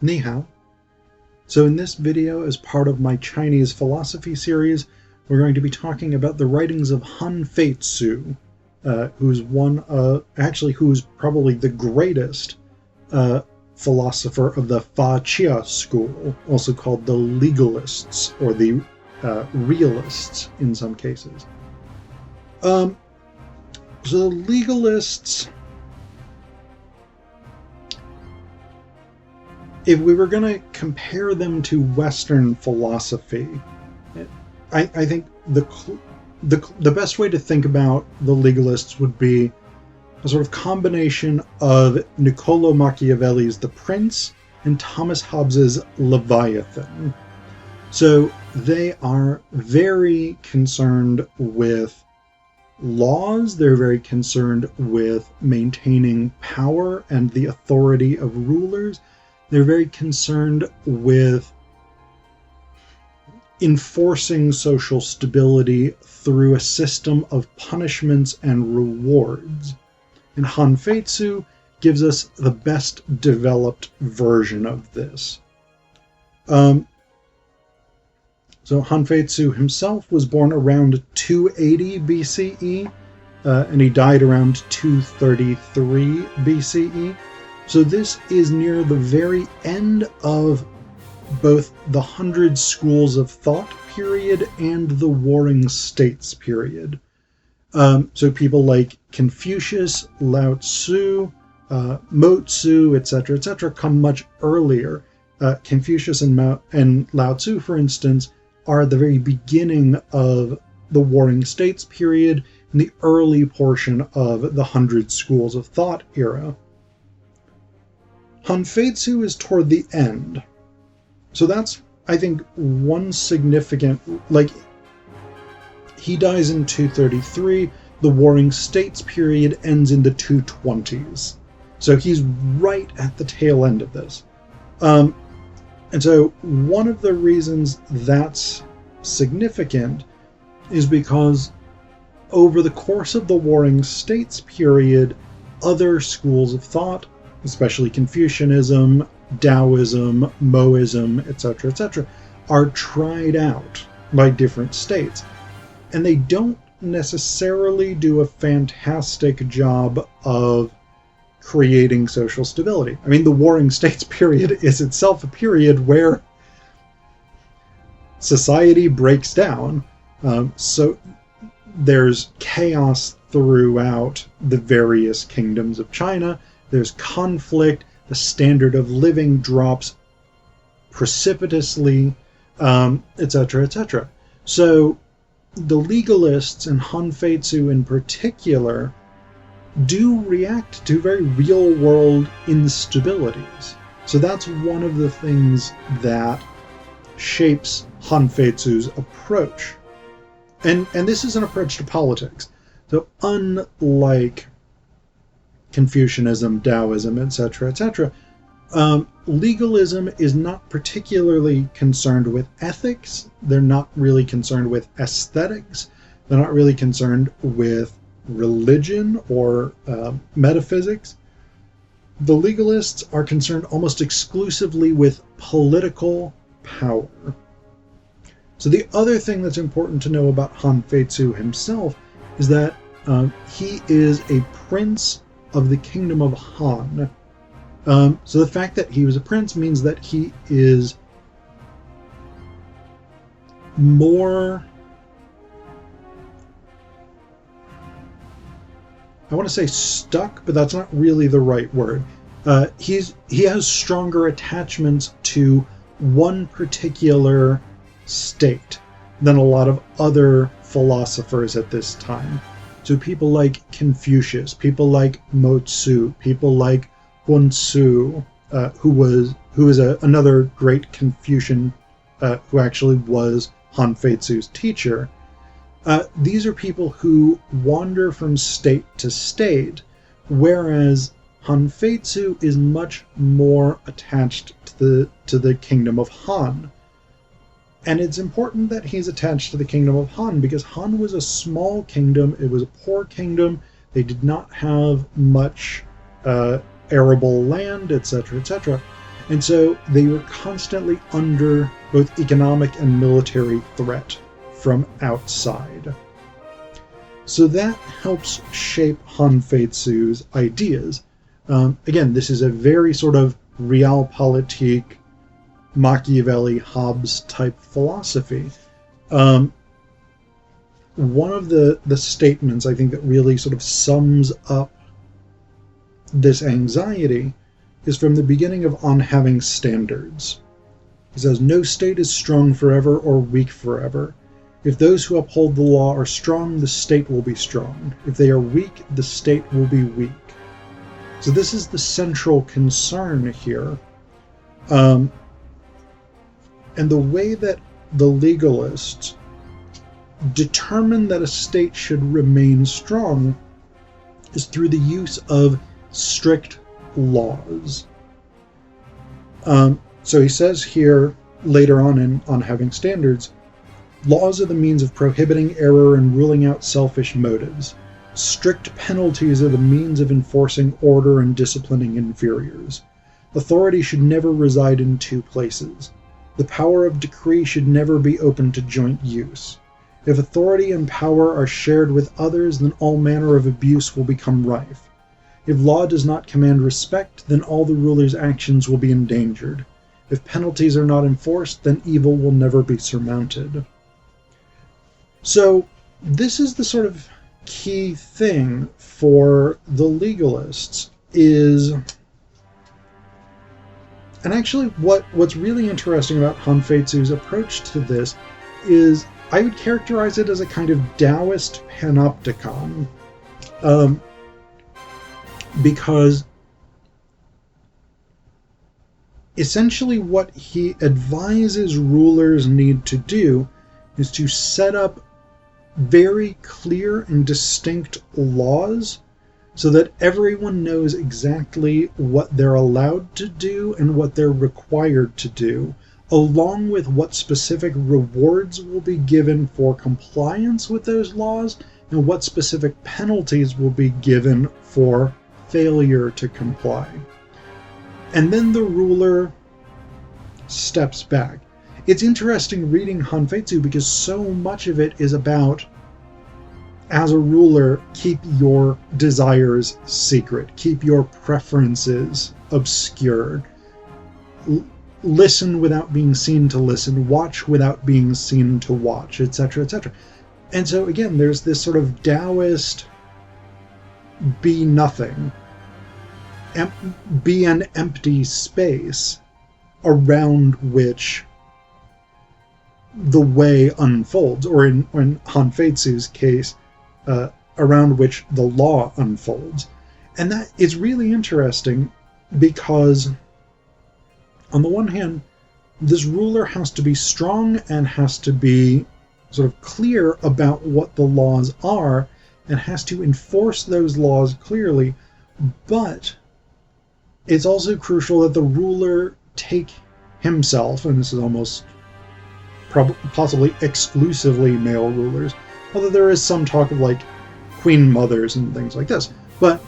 Ni hao. So in this video, as part of my Chinese philosophy series, we're going to be talking about the writings of Fei Tzu, who's probably the greatest philosopher of the Fa Chia school, also called the Legalists, or the Realists in some cases. So the Legalists, if we were going to compare them to Western philosophy, I think the best way to think about the Legalists would be a sort of combination of Niccolò Machiavelli's The Prince and Thomas Hobbes's Leviathan. So they are very concerned with laws, they're very concerned with maintaining power and the authority of rulers. They're very concerned with enforcing social stability through a system of punishments and rewards. And Fei Tzu gives us the best developed version of this. So Fei Tzu himself was born around 280 BCE, and he died around 233 BCE. So this is near the very end of both the 100 Schools of Thought period and the Warring States period. So people like Confucius, Lao Tzu, Mo Tzu, etc., come much earlier. Confucius and Lao Tzu, for instance, are at the very beginning of the Warring States period, in the early portion of the 100 Schools of Thought era. Fei Tzu is toward the end. So that's, I think, one significant, he dies in 233, the Warring States period ends in the 220s. So he's right at the tail end of this. And so one of the reasons that's significant is because over the course of the Warring States period, other schools of thought, especially Confucianism, Taoism, Moism, etc., are tried out by different states. And they don't necessarily do a fantastic job of creating social stability. I mean, the Warring States period is itself a period where society breaks down. So there's chaos throughout the various kingdoms of China. There's conflict. The standard of living drops precipitously, etc. So the Legalists, and Fei Tzu in particular, do react to very real-world instabilities. So that's one of the things that shapes Fei Tzu's approach. And this is an approach to politics. So unlike Confucianism, Taoism, etc., legalism is not particularly concerned with ethics. They're not really concerned with aesthetics. They're not really concerned with religion or metaphysics. The legalists are concerned almost exclusively with political power. So the other thing that's important to know about Fei Tzu himself is that he is a prince of the kingdom of Han. So the fact that he was a prince means that he is more, I want to say stuck, but that's not really the right word. He has stronger attachments to one particular state than a lot of other philosophers at this time. So people like Confucius, people like Mo Tzu, people like Hun Tzu, who is another great Confucian, who actually was Fei Tzu's teacher. These are people who wander from state to state, whereas Fei Tzu is much more attached to the kingdom of Han. And it's important that he's attached to the kingdom of Han, because Han was a small kingdom, it was a poor kingdom, they did not have much arable land, etc., And so they were constantly under both economic and military threat from outside. So that helps shape Han Fei Tzu's ideas. Again, this is a very sort of realpolitik, Machiavelli, Hobbes type philosophy. One of the statements I think that really sort of sums up this anxiety is from the beginning of On Having Standards. He says, "No state is strong forever or weak forever. If those who uphold the law are strong, the state will be strong. If they are weak, the state will be weak." So this is the central concern here. And the way that the legalists determine that a state should remain strong is through the use of strict laws. So he says here, later on Having Standards, "Laws are the means of prohibiting error and ruling out selfish motives. Strict penalties are the means of enforcing order and disciplining inferiors. Authority should never reside in two places. The power of decree should never be open to joint use. If authority and power are shared with others, then all manner of abuse will become rife. If law does not command respect, then all the ruler's actions will be endangered. If penalties are not enforced, then evil will never be surmounted." So this is the sort of key thing for the legalists is, and actually what's really interesting about Han Fei Tzu's approach to this is I would characterize it as a kind of Taoist panopticon, because essentially what he advises rulers need to do is to set up very clear and distinct laws so that everyone knows exactly what they're allowed to do and what they're required to do, along with what specific rewards will be given for compliance with those laws and what specific penalties will be given for failure to comply. And then the ruler steps back. It's interesting reading Han Fei Tzu because so much of it is about, as a ruler, keep your desires secret, keep your preferences obscure, listen without being seen to listen, watch without being seen to watch, etc., etc. And so again, there's this sort of Taoist be nothing, be an empty space around which the way unfolds, or in Han Fei Tzu's case, around which the law unfolds. And that is really interesting because, on the one hand, this ruler has to be strong and has to be sort of clear about what the laws are and has to enforce those laws clearly, but it's also crucial that the ruler take himself, and this is almost possibly exclusively male rulers, although there is some talk of like queen mothers and things like this, but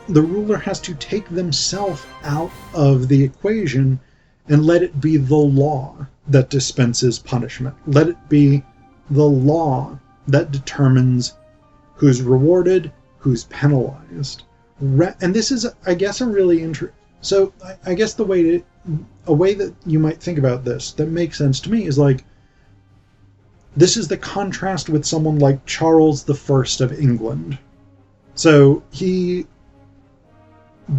the ruler has to take themselves out of the equation and let it be the law that dispenses punishment. Let it be the law that determines who's rewarded, who's penalized. And this is, I guess, a really so I guess a way that you might think about this that makes sense to me is like, this is the contrast with someone like Charles I of England. So he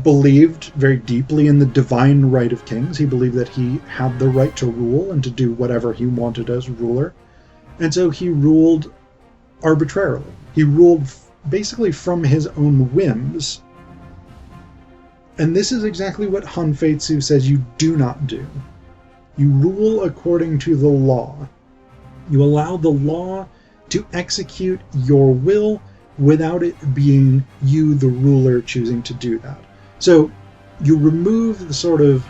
believed very deeply in the divine right of kings. He believed that he had the right to rule and to do whatever he wanted as ruler. And so he ruled arbitrarily. He ruled basically from his own whims. And this is exactly what Han Fei Tzu says you do not do. You rule according to the law. You allow the law to execute your will without it being you, the ruler, choosing to do that. So you remove the sort of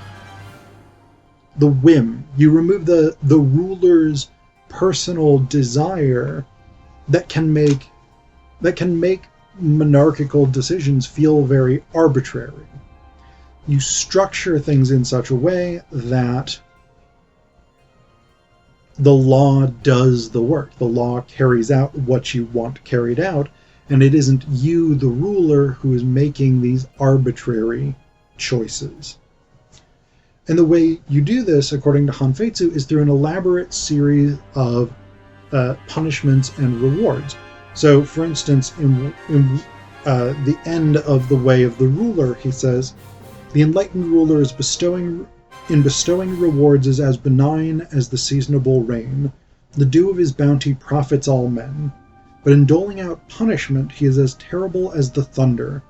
the whim. You remove the ruler's personal desire that can make monarchical decisions feel very arbitrary. you structure things in such a way that the law does the work. The law carries out what you want carried out, and it isn't you, the ruler, who is making these arbitrary choices. And the way you do this, according to Han Fei Tzu, is through an elaborate series of punishments and rewards. So, for instance, in the end of The Way of the Ruler, he says, "The enlightened ruler is bestowing rewards is as benign as the seasonable rain. The dew of his bounty profits all men. But in doling out punishment, he is as terrible as the thunder.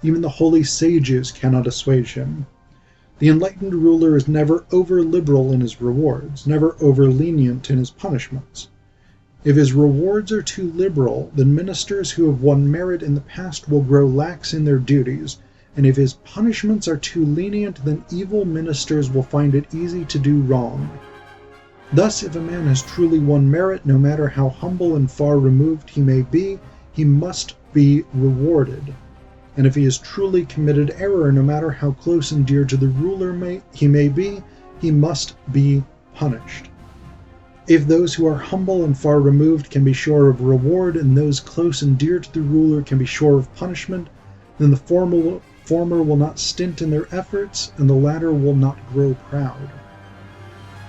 Even the holy sages cannot assuage him. The enlightened ruler is never over-liberal in his rewards, never over-lenient in his punishments. If his rewards are too liberal, then ministers who have won merit in the past will grow lax in their duties, and if his punishments are too lenient, then evil ministers will find it easy to do wrong. Thus, if a man has truly won merit, no matter how humble and far removed he may be, he must be rewarded. And if he has truly committed error, no matter how close and dear to the ruler he may be, he must be punished. If those who are humble and far removed can be sure of reward, and those close and dear to the ruler can be sure of punishment, then the former will not stint in their efforts, and the latter will not grow proud."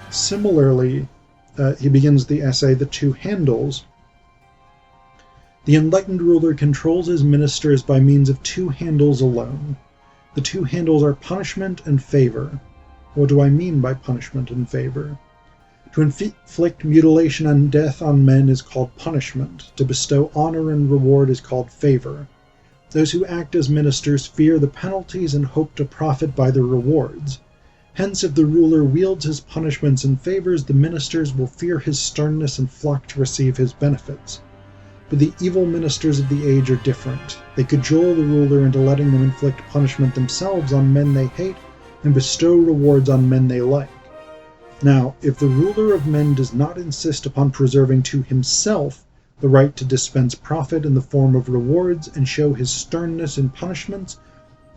Similarly, he begins the essay, "The Two Handles." "The enlightened ruler controls his ministers by means of two handles alone. The two handles are punishment and favor." What do I mean by punishment and favor? To inflict mutilation and death on men is called punishment. To bestow honor and reward is called favor. Those who act as ministers fear the penalties and hope to profit by the rewards. Hence, if the ruler wields his punishments and favors, the ministers will fear his sternness and flock to receive his benefits. But the evil ministers of the age are different. They cajole the ruler into letting them inflict punishment themselves on men they hate and bestow rewards on men they like. Now, if the ruler of men does not insist upon preserving to himself the right to dispense profit in the form of rewards and show his sternness in punishments,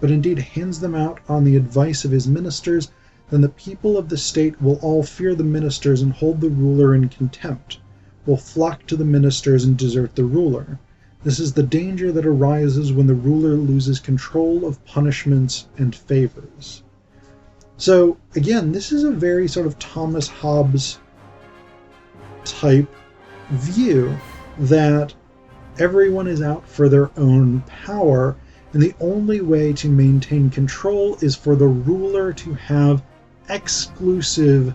but indeed hands them out on the advice of his ministers, then the people of the state will all fear the ministers and hold the ruler in contempt, will flock to the ministers and desert the ruler. This is the danger that arises when the ruler loses control of punishments and favors. So, again, this is a very sort of Thomas Hobbes type view that everyone is out for their own power, and the only way to maintain control is for the ruler to have exclusive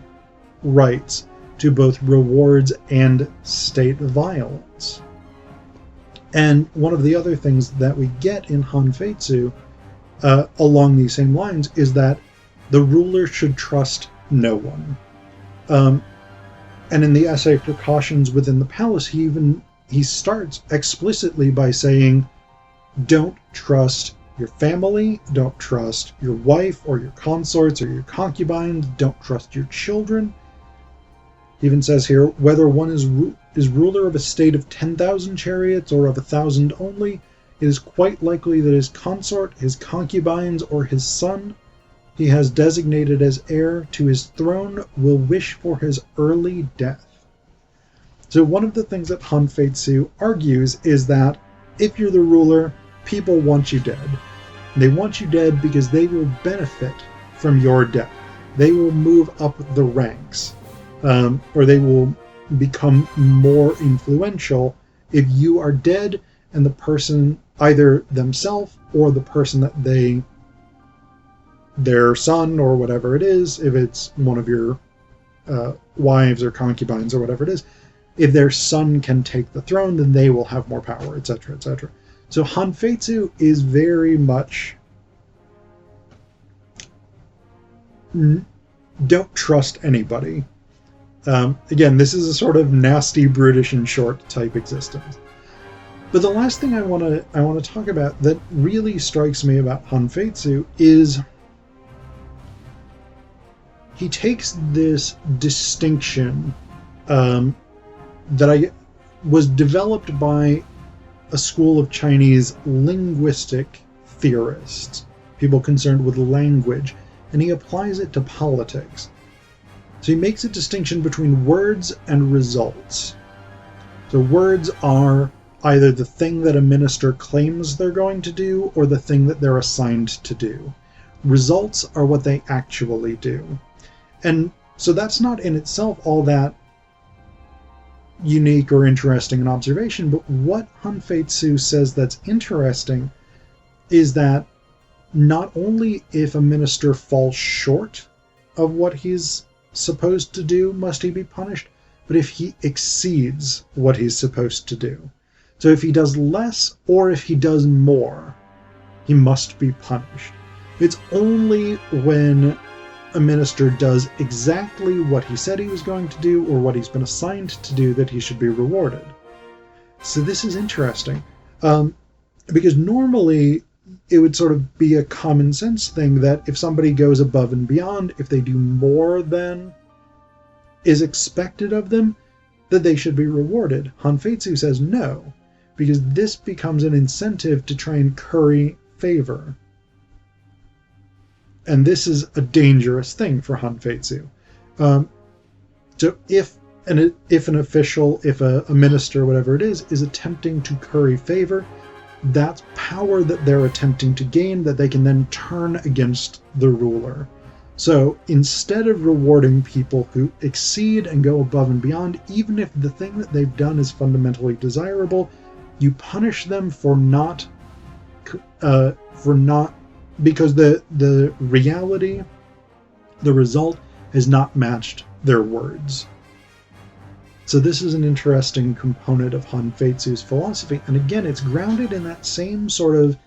rights to both rewards and state violence. And one of the other things that we get in Han Fei Tzu along these same lines is that the ruler should trust no one. And in the essay Precautions Within the Palace, he starts explicitly by saying, don't trust your family, don't trust your wife or your consorts or your concubines, don't trust your children. He even says here, whether one is ruler of a state of 10,000 chariots or of 1,000 only, it is quite likely that his consort, his concubines, or his son he has designated as heir to his throne will wish for his early death. So one of the things that Han Fei Tzu argues is that if you're the ruler, people want you dead. They want you dead because they will benefit from your death. They will move up the ranks, or they will become more influential if you are dead and the person, either themselves or the person that their son or whatever it is, if it's one of your wives or concubines or whatever it is, if their son can take the throne, then they will have more power, etc., etc. So Han Fei Tzu is very much don't trust anybody. Again, this is a sort of nasty, brutish, and short type existence. But the last thing I want to talk about that really strikes me about Han Fei Tzu is he takes this distinction that was developed by a school of Chinese linguistic theorists people concerned with language, and he applies it to politics. So he makes a distinction between words and results. So words are either the thing that a minister claims they're going to do or the thing that they're assigned to do. Results are what they actually do. And so that's not in itself all that unique or interesting an observation, but what Fei Tzu says that's interesting is that not only if a minister falls short of what he's supposed to do must he be punished, but if he exceeds what he's supposed to do. So if he does less or if he does more, he must be punished. It's only when a minister does exactly what he said he was going to do or what he's been assigned to do that he should be rewarded. So this is interesting, because normally it would sort of be a common sense thing that if somebody goes above and beyond, if they do more than is expected of them, that they should be rewarded. Fei Tzu says no, because this becomes an incentive to try and curry favor. And this is a dangerous thing for Fei Tzu. So if an official, if a minister, whatever it is attempting to curry favor, that's power that they're attempting to gain that they can then turn against the ruler. So instead of rewarding people who exceed and go above and beyond, even if the thing that they've done is fundamentally desirable, you punish them for not because the reality, the result, has not matched their words. So this is an interesting component of Fei Tzu's philosophy. And again, it's grounded in that same sort of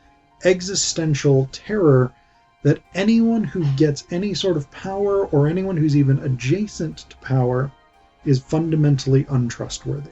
existential terror that anyone who gets any sort of power or anyone who's even adjacent to power is fundamentally untrustworthy.